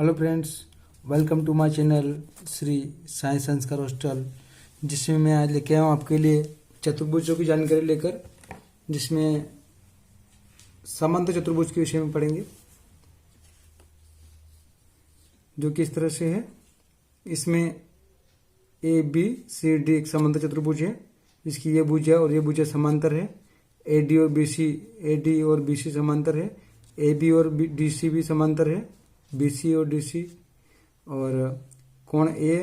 Hello friends, welcome to my channel Shri Sai Sanskar hostel, जिसमें मैं आज लेके आया हूँ आपके लिए चतुर्भुजों की जानकारी लेकर, जिसमें समांतर चतुर्भुज के विषय में पढ़ेंगे, जो कि इस तरह से है। इसमें ए बी सी डी एक समांतर चतुर्भुज है, जिसकी ये भुजा और ये भुजा समांतर है। ए डी और बी सी समांतर है। ए बी और डी सी भी समांतर है, बी सी और डी सी। और कोण ए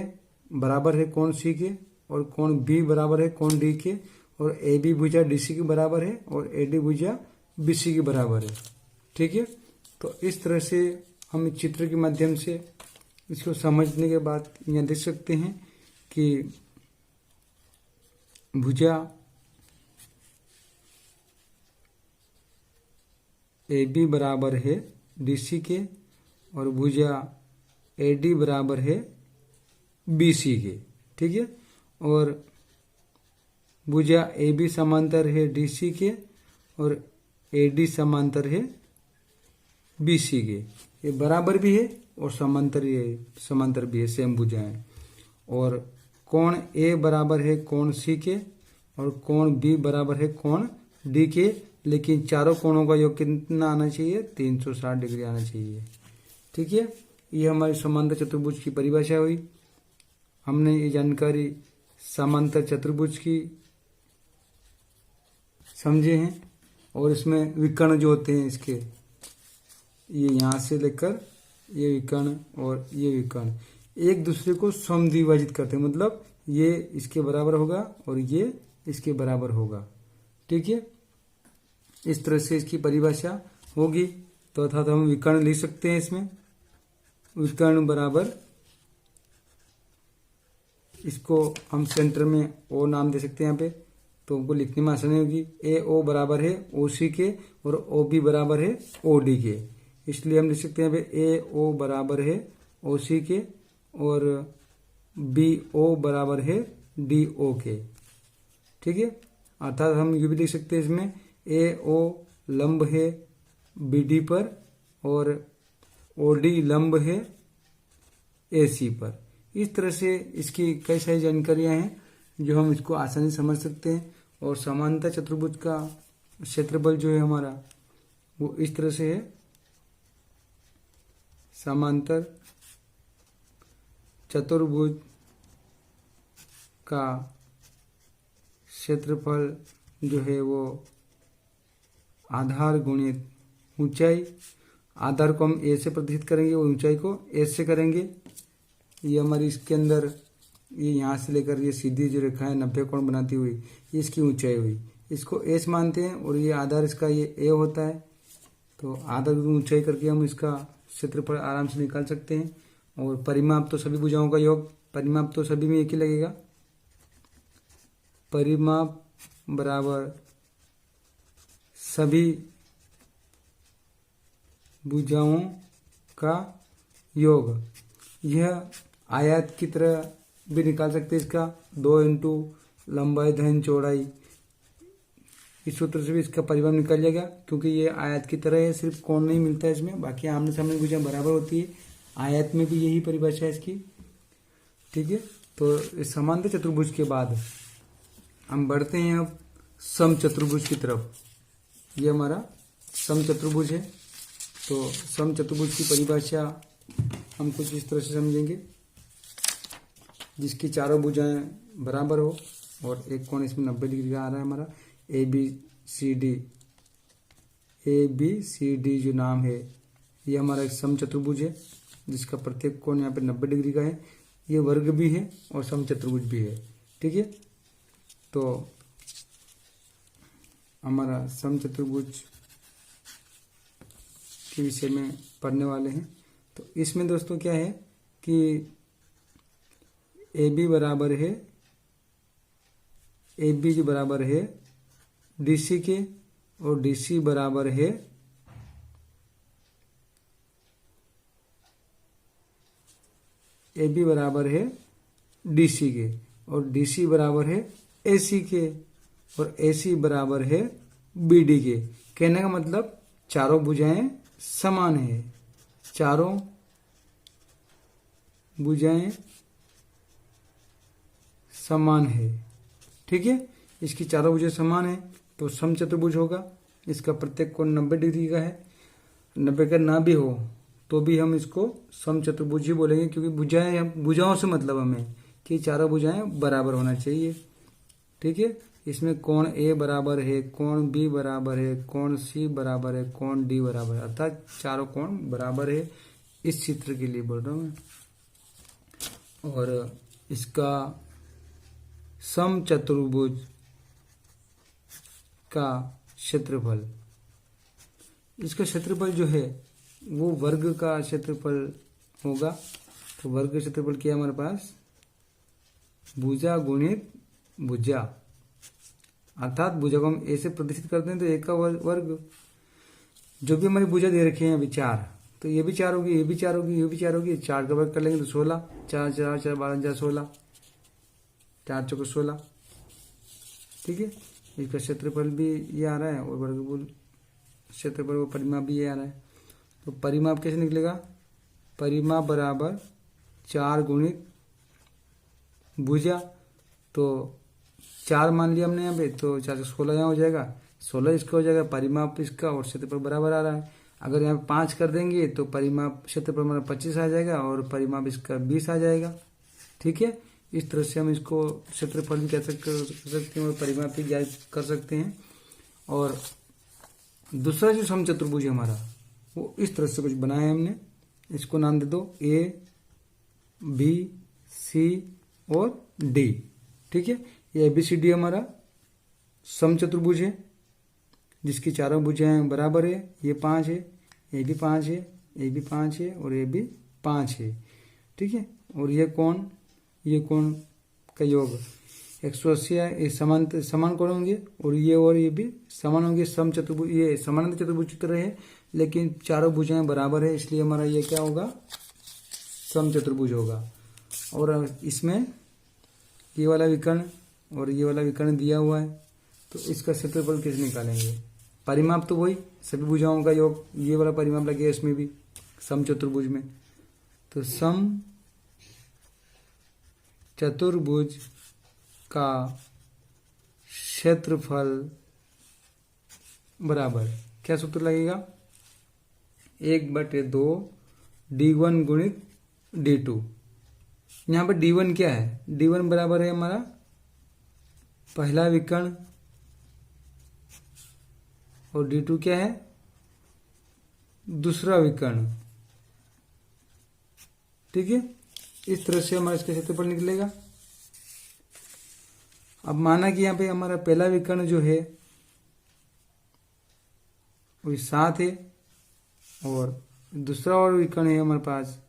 बराबर है कोण सी के, और कोण बी बराबर है कोण डी के, और ए बी भुजा डी सी के बराबर है और ए डी भुजा बी सी के बराबर है। ठीक है, तो इस तरह से हम चित्र के माध्यम से इसको समझने के बाद यहाँ देख सकते हैं कि भुजा ए बी बराबर है डी सी के और भुजा ए डी बराबर है बी सी के। ठीक है, और भुजा ए बी समांतर है डी सी के और ए डी समांतर है बी सी के। ये बराबर भी है और समांतर भी है, सेम भुजा है। और कोण ए बराबर है कोण सी के और कोण बी बराबर है कोण डी के, लेकिन चारों कोणों का योग कितना आना चाहिए? 360 डिग्री आना चाहिए। ठीक है, ये हमारी समांतर चतुर्भुज की परिभाषा हुई। हमने ये जानकारी समांतर चतुर्भुज की समझे हैं, और इसमें विकर्ण जो होते हैं इसके, ये यहाँ से लेकर ये विकर्ण और ये विकर्ण एक दूसरे को समद्विभाजित करते हैं, मतलब ये इसके बराबर होगा और ये इसके बराबर होगा। ठीक है, इस तरह से इसकी परिभाषा होगी। तो अर्थात हम विकर्ण लिख सकते हैं। इसमें विकर्ण बराबर, इसको हम सेंटर में ओ नाम दे सकते हैं यहाँ पे, तो हमको लिखने में आसानी होगी। ए ओ बराबर है ओ सी के और ओ बी बराबर है ओ डी के, इसलिए हम लिख सकते हैं यहाँ पे ए ओ बराबर है ओ सी के और बी ओ बराबर है डी ओ के। ठीक है, अर्थात हम ये भी लिख सकते हैं इसमें ए ओ लंब है बी डी पर और ओ डी लंब है ए सी पर। इस तरह से इसकी कई सारी जानकारियां हैं जो हम इसको आसानी से समझ सकते हैं। और समांतर चतुर्भुज का क्षेत्रफल जो है हमारा, वो इस तरह से है। समांतर चतुर्भुज का क्षेत्रफल जो है वो आधार गुणित ऊंचाई, आधार को हम ए से प्रतिष्ठित करेंगे और ऊंचाई को एस से करेंगे। ये हमारी इसके अंदर, ये यहाँ से लेकर ये सीधी जो रेखा है 90 कोण बनाती हुई, ये इसकी ऊंचाई हुई। इसको एस मानते हैं और ये आधार इसका ये ए होता है। तो आधार की ऊंचाई करके हम इसका क्षेत्रफल आराम से निकाल सकते हैं। और परिमाप तो सभी भुजाओं का योग, परिमाप तो सभी में एक ही लगेगा। परिमाप बराबर सभी भुजाओं का योग। यह आयत की तरह भी निकाल सकते हैं इसका, 2 इंटू लंबाई धन चौड़ाई। इस सूत्र से भी इसका परिमाप निकल जाएगा, क्योंकि ये आयत की तरह है, सिर्फ कोण नहीं मिलता है इसमें, बाकी आमने सामने भुजा बराबर होती है। आयत में भी यही परिभाषा है इसकी। ठीक है, तो इस समांतर चतुर्भुज के बाद हम बढ़ते हैं अब सम चतुर्भुज की तरफ। ये हमारा सम चतुर्भुज है। तो सम चतुर्भुज की परिभाषा हम कुछ इस तरह से समझेंगे, जिसकी चारों भुजाएं बराबर हो और एक कोण इसमें 90 डिग्री का आ रहा है हमारा। ए बी सी डी जो नाम है, ये हमारा एक सम चतुर्भुज है, जिसका प्रत्येक कोण यहाँ पे 90 डिग्री का है। ये वर्ग भी है और सम चतुर्भुज भी है। ठीक है, तो हमारा सम चतुर्भुज के विषय में पढ़ने वाले हैं। तो इसमें दोस्तों क्या है कि ए बी बराबर है, ए बी जो बराबर है डी सी के और डी सी बराबर है ए बी बराबर है डी सी के और डी सी बराबर है ए सी के और ए सी बराबर है बी डी के। कहने का मतलब चारों भुजाएं समान है, चारों भुजाएं समान है। ठीक है, इसकी चारों भुजाएं समान है तो समचतुर्भुज होगा। इसका प्रत्येक कोण 90 डिग्री का है। 90 का ना भी हो तो भी हम इसको समचतुर्भुज ही बोलेंगे, क्योंकि भुजाओं से मतलब हमें कि चारों भुजाएं बराबर होना चाहिए। ठीक है, इसमें कोण ए बराबर है, कोण बी बराबर है, कोण सी बराबर है, कोण डी बराबर है, अर्थात चारों कोण बराबर है। इस चित्र के लिए बोल रहा हूं मैं। और इसका समचतुर्भुज का क्षेत्रफल, इसका क्षेत्रफल जो है वो वर्ग का क्षेत्रफल होगा। तो वर्ग का क्षेत्रफल क्या है हमारे पास, भुजा गुणित भुजा, अर्थात भुजा को हम ए से प्रदर्शित करते हैं तो ए का वर्ग। जो भी हमारी भुजा दे रखी है अभी 4, तो ये भी 4 होगी, ये भी 4 होगी, ये भी 4 होगी। 4 का वर्ग कर लेंगे तो 16, 4 4 4 12 4 16, 4 चौको 16। ठीक है, इसका क्षेत्रफल भी ये आ रहा है और वर्गमूल क्षेत्रफल वो परिमाप भी ये आ रहा है। तो परिमाप कैसे निकलेगा, परिमाप बराबर 4 गुणित भुजा, तो 4 मान लिया हमने यहाँ पे, तो 4 से 16 यहाँ हो जाएगा, 16 इसका हो जाएगा, परिमाप इसका और क्षेत्रफल बराबर आ रहा है। अगर यहाँ पे 5 कर देंगे तो परिमाप क्षेत्रफल हमारा 25 आ जाएगा और परिमाप इसका 20 आ जाएगा। ठीक है, इस तरह से हम इसको क्षेत्रफल भी कर सकते हैं और परिमाप भी ज्ञात कर सकते हैं। और दूसरा जो समचतुर्भुज है हमारा, वो इस तरह से कुछ बनाया है हमने। इसको नाम दे दो ए बी सी और डी। ठीक है, ये ABCD हमारा समचतुर्भुज है जिसकी चारों भुजाएं बराबर है। ये 5 है, ये भी 5 है, ये भी 5 है और ये भी 5 है। ठीक है, और ये कोण का योग 180 है। ये समान कोण होंगे और ये भी समान होंगे। समचतुर्भुज, ये समानांतर चतुर्भुज चित्र है लेकिन चारों भुजाएं बराबर है, इसलिए हमारा ये क्या होगा, समचतुर्भुज होगा। और इसमें ये वाला विकर्ण और ये वाला विकर्ण दिया हुआ है, तो इसका क्षेत्रफल कैसे निकालेंगे, परिमाप तो वही सभी भुजाओं का योग, ये वाला परिमाप लगेगा इसमें भी समचतुर्भुज में। तो समचतुर्भुज का क्षेत्रफल बराबर क्या सूत्र लगेगा, 1/2 D1 गुणित D2। यहाँ पर D1 क्या है, D1 बराबर है हमारा पहला विकर्ण और D2 क्या है, दूसरा विकर्ण। ठीक है, इस तरह से हमारा इसका क्षेत्रफल निकलेगा। अब माना कि यहाँ पे हमारा पहला विकर्ण जो है वो 7 है और दूसरा और विकर्ण है हमारे पास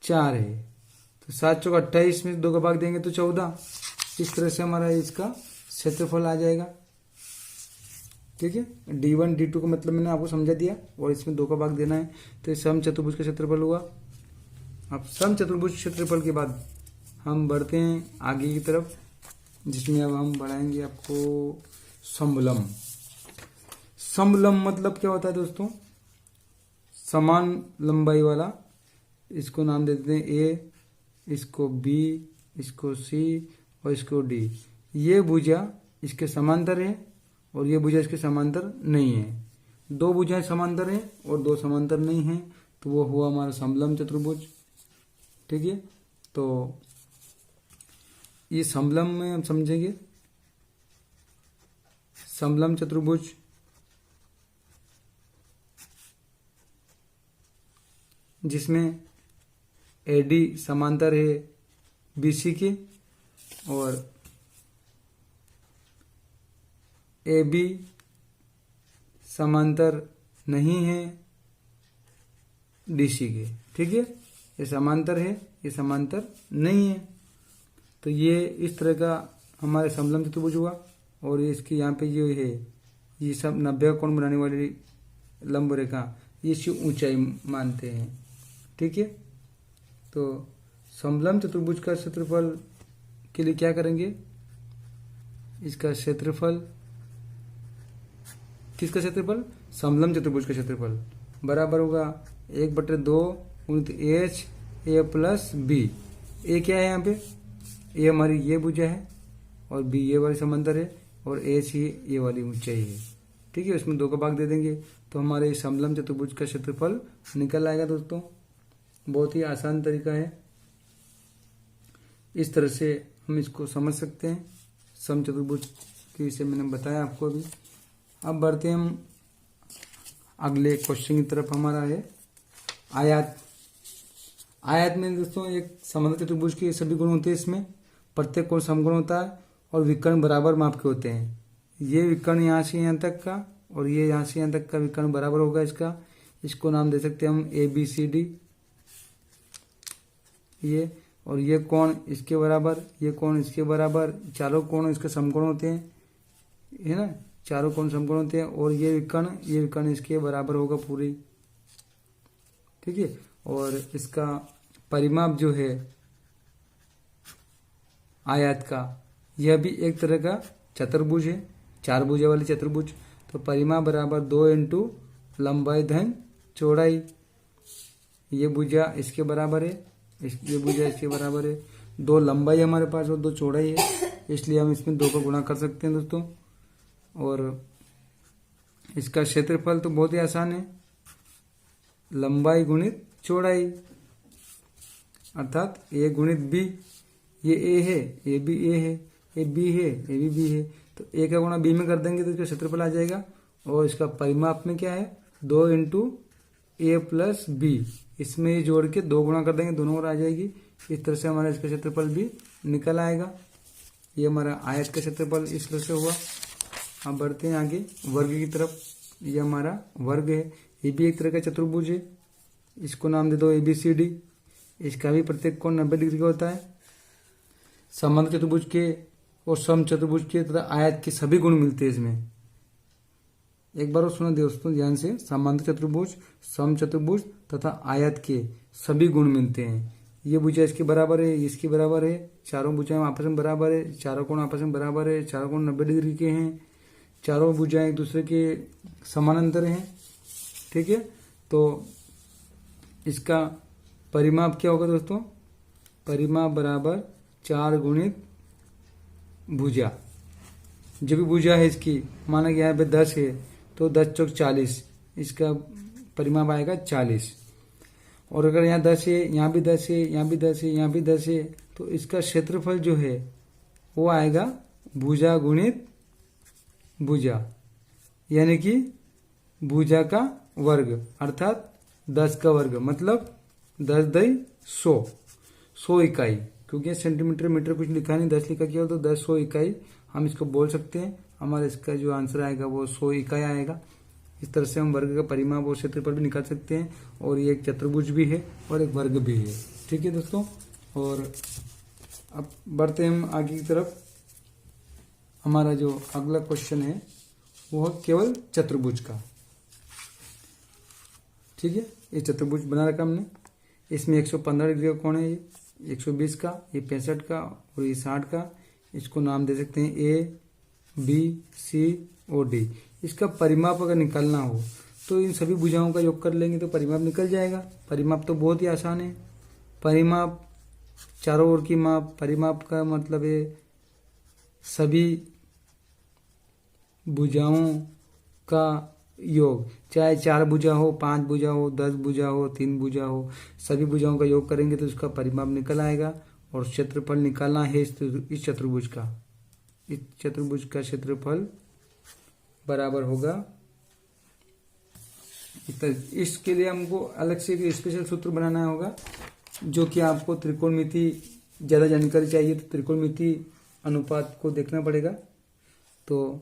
4 है, तो 7 चौक 28 में 2 का भाग देंगे तो 14। इस तरह से हमारा इसका क्षेत्रफल आ जाएगा। ठीक है, D1 D2 का मतलब मैंने आपको समझा दिया और इसमें 2 का भाग देना है, तो समचतुर्भुज का क्षेत्रफल हुआ। अब समचतुर्भुज क्षेत्रफल के बाद हम बढ़ते हैं आगे की तरफ, जिसमें अब हम बढ़ाएंगे आपको समलंब। समलंब मतलब क्या होता है दोस्तों, समान लंबाई वाला। इसको नाम दे देते हैं ए, इसको बी, इसको सी और इसको डी। ये भुजा इसके समांतर है और ये भुजा इसके समांतर नहीं है। 2 भुजाएं समांतर हैं और 2 समांतर नहीं हैं, तो वो हुआ हमारा समलंब चतुर्भुज। ठीक है, तो ये समलंब में हम समझेंगे समलंब चतुर्भुज जिसमें AD समांतर है BC के और AB समांतर नहीं है DC के। ठीक है, ये समांतर है, ये समांतर नहीं है। तो ये इस तरह का हमारे समलंब चतुर्भुज हुआ और ये इसकी यहाँ पे ये है, ये सब 90 का कोण बनाने वाली लंब रेखा, ये इसकी ऊंचाई मानते हैं। ठीक है, तो समलंब चतुर्भुज का क्षेत्रफल के लिए क्या करेंगे, इसका क्षेत्रफल, किसका क्षेत्रफल, समलंब चतुर्भुज का क्षेत्रफल बराबर होगा 1/2 गुणित H ए प्लस बी। ए क्या है यहाँ पे, ए हमारी ये भुजा है और बी ये वाली समांतर है और ए सी ये वाली ऊंचाई है। ठीक है, इसमें 2 का भाग दे देंगे तो हमारे समलंब चतुर्भुज का क्षेत्रफल निकल आएगा। दोस्तों बहुत ही आसान तरीका है, इस तरह से हम इसको समझ सकते हैं। समचतुर्भुज के विषय मैंने बताया आपको अभी। अब बढ़ते हैं हम अगले क्वेश्चन की तरफ। हमारा है आयत। आयत में दोस्तों एक समचतुर्भुज चतुर्भुज के सभी गुण होते हैं। इसमें प्रत्येक कोण समकोण होता है और विकर्ण बराबर माप के होते हैं। ये विकर्ण यहाँ से यहाँ तक का और ये यहाँ से यहाँ तक का विकर्ण बराबर होगा इसका। इसको नाम दे सकते हैं हम ए बी सी डी। ये और ये कोण इसके बराबर, ये कोण इसके बराबर, चारों कोण इसके समकोण होते हैं, है ना, चारों कोण समकोण होते हैं। और ये विकर्ण इसके बराबर होगा पूरी। ठीक है, और इसका परिमाप जो है आयत का, यह भी एक तरह का चतुर्भुज है, 4 भुजा वाली चतुर्भुज। तो परिमाप बराबर 2 इंटू लंबाई धन चौड़ाई। ये भुजा इसके बराबर है, ये भुजा इसके बराबर है। 2 लंबाई हमारे पास और 2 चौड़ाई है, इसलिए हम इसमें 2 का गुणा कर सकते हैं दोस्तों। और इसका क्षेत्रफल तो बहुत ही आसान है, लंबाई गुणित चौड़ाई, अर्थात ए गुणित बी। ये ए है, ए भी ए है, ए बी है, ए भी बी है, तो ए का गुणा बी में कर देंगे तो इसका क्षेत्रफल आ जाएगा। और इसका परिमाप में क्या है, 2 इंटू ए प्लस बी। इसमें ये जोड़ के 2 गुणा कर देंगे, दोनों ओर आ जाएगी। इस तरह से हमारा इसका क्षेत्रफल भी निकल आएगा। ये हमारा आयत का क्षेत्रफल इस तरह से हुआ। अब बढ़ते हैं आगे वर्ग की तरफ। ये हमारा वर्ग है, ये भी एक तरह का चतुर्भुज है। इसको नाम दे दो ए बी सी डी। इसका भी प्रत्येक कोण 90 डिग्री का होता है। समांतर चतुर्भुज के और समचतुर्भुज के तथा आयत के सभी गुण मिलते हैं इसमें। एक बार और सुना दोस्तों ध्यान से, समांतर चतुर्भुज, समचतुर्भुज तथा आयत के सभी गुण मिलते हैं। ये भुजा इसके बराबर है, इसके बराबर है, चारों भुजाएं आपस में बराबर है, चारों कोण आपस में बराबर है, चारों कोण 90 डिग्री के हैं, चारों भुजाएं एक दूसरे के समानांतर हैं। ठीक है, तो इसका परिमाप क्या होगा दोस्तों, परिमाप बराबर 4 गुणित भुजा। जो भी भुजा है इसकी, माना कि यहाँ पे 10 है तो 10 चौक 40, इसका परिमाप आएगा 40। और अगर यहाँ 10 है, यहाँ भी 10 है, यहाँ भी 10 है, यहाँ भी 10 है, तो इसका क्षेत्रफल जो है वो आएगा भुजा गुणित भुजा, यानी कि भुजा का वर्ग, अर्थात 10 का वर्ग, मतलब 10 दई 100 इकाई। क्योंकि सेंटीमीटर मीटर कुछ लिखा नहीं, 10 लिखा किया तो 10 100 इकाई हम इसको बोल सकते हैं। हमारा इसका जो आंसर आएगा वो 100 इकाई आएगा। इस तरह से हम वर्ग का परिमाप और क्षेत्रफल भी निकाल सकते हैं। और ये एक चतुर्भुज भी है और एक वर्ग भी है। ठीक है दोस्तों, और अब बढ़ते हैं हम आगे की तरफ। हमारा जो अगला क्वेश्चन है वो है केवल चतुर्भुज का। ठीक है, ये चतुर्भुज बना रखा हमने। इसमें 115 डिग्री का कोण है, ये 120 का, ये 65 का और ये 60 का। इसको नाम दे सकते हैं ए बी सी और डी। इसका परिमाप अगर निकालना हो तो इन सभी भुजाओं का योग कर लेंगे तो परिमाप निकल जाएगा। परिमाप तो बहुत ही आसान है। परिमाप चारों ओर की माप, परिमाप का मतलब है सभी भुजाओं का योग, चाहे 4 भुजा हो, 5 भुजा हो, 10 भुजा हो, 3 भुजा हो, सभी भुजाओं का योग करेंगे तो उसका परिमाप निकल आएगा। और क्षेत्रफल निकालना है इस चतुर्भुज का। इस चतुर्भुज का क्षेत्रफल बराबर होगा, इसके लिए हमको अलग से एक स्पेशल सूत्र बनाना होगा, जो कि आपको त्रिकोणमिति ज्यादा जानकारी चाहिए तो त्रिकोणमिति अनुपात को देखना पड़ेगा। तो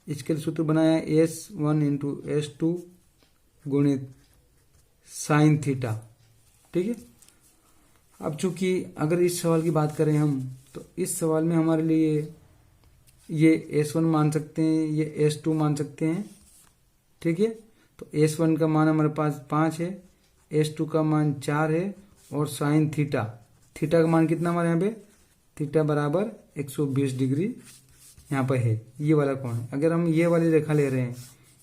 इसके लिए सूत्र बनाया S1 इंटू S2 गुणित साइन थीटा। ठीक है, अब चूंकि अगर इस सवाल की बात करें हम, तो इस सवाल में हमारे लिए ये S1 मान सकते हैं, ये S2 मान सकते हैं। ठीक है, तो S1 का मान हमारे पास 5 है, S2 का मान 4 है और साइन थीटा, थीटा का मान कितना हमारे यहाँ पे, थीटा बराबर 120 डिग्री यहाँ पर है। ये वाला कोण, अगर हम ये वाली रेखा ले रहे हैं,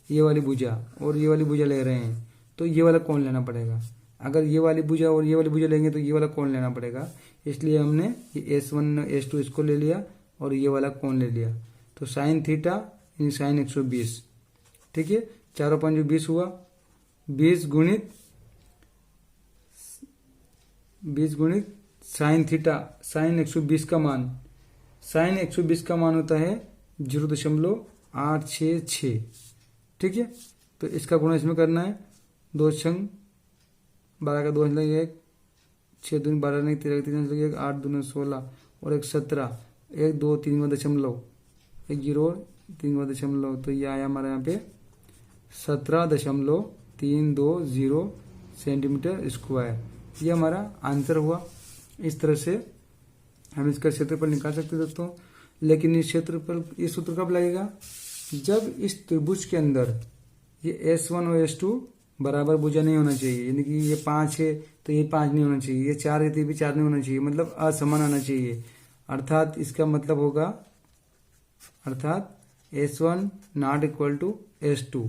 ये वाली भुजा और ये वाली भुजा ले रहे हैं, तो ये वाला कोण लेना पड़ेगा। अगर ये वाली भुजा और ये वाली भुजा लेंगे तो ये वाला कोण लेना पड़ेगा, इसलिए हमने ये S1 S2 इसको ले लिया और ये वाला कोण ले लिया। तो साइन थीटा इन साइन 120, ठीक है। 4 और 5 20 हुआ, 20 गुणित साइन थीटा, साइन 120 का मान, साइन 120 का मान होता है 0.866, ठीक है। तो इसका गुणा इसमें करना है, 2 छंग 12 का 2 लगेगा 1, 6 दूनी 12 नहीं 13 3 लगेगा 8 दूनी 16 और 1 17, 1 2 3 दशमलव, 1 0 3 दशमलव, तो ये आया हमारे यहाँ पे 17.320 सेंटीमीटर स्क्वायर। ये हमारा आंसर हुआ। इस तरह से हम इसका क्षेत्रफल निकाल सकते हैं दोस्तों। लेकिन इस क्षेत्रफल, ये सूत्र कब लगेगा, जब इस त्रिभुज के अंदर ये S1 और S2 बराबर भुजा नहीं होना चाहिए, यानी कि ये 5 है तो ये 5 नहीं होना चाहिए, ये 4 है तो ये भी 4 नहीं होना चाहिए, मतलब असमान आना चाहिए। अर्थात इसका मतलब होगा, अर्थात S1 not equal to S2,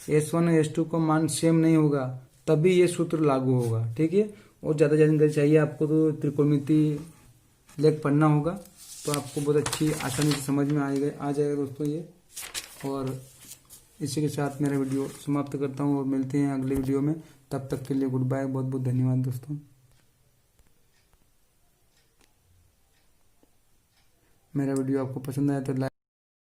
S1 और S2 का मान सेम नहीं होगा, तभी ये सूत्र लागू होगा, ठीक है। और ज़्यादा जानकारी चाहिए आपको तो त्रिकोणमिति लेख पढ़ना होगा, तो आपको बहुत अच्छी आसानी से समझ में आ जाएगा दोस्तों ये। और इसी के साथ मेरा वीडियो समाप्त करता हूँ और मिलते हैं अगले वीडियो में। तब तक के लिए गुड बाय, बहुत बहुत धन्यवाद दोस्तों। मेरा वीडियो आपको पसंद आया तो लाइक